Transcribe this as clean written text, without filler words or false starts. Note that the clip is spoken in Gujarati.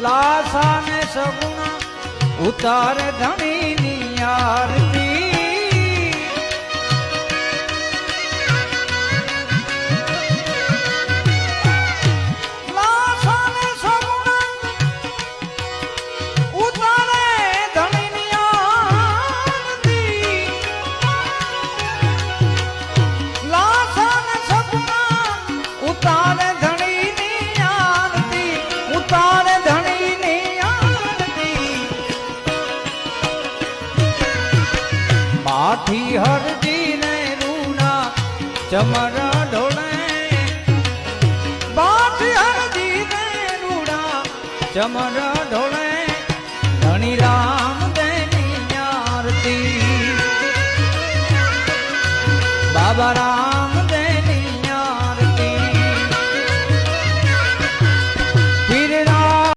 લાસા ને સગુણા ઉતારે ધણીની આરતી માથી હરજી ને રૂના ચમરા ઢોળે માથી હરજી ને રૂના ચમરા ઢોળે ધણી રામ દેની આરતી બાબા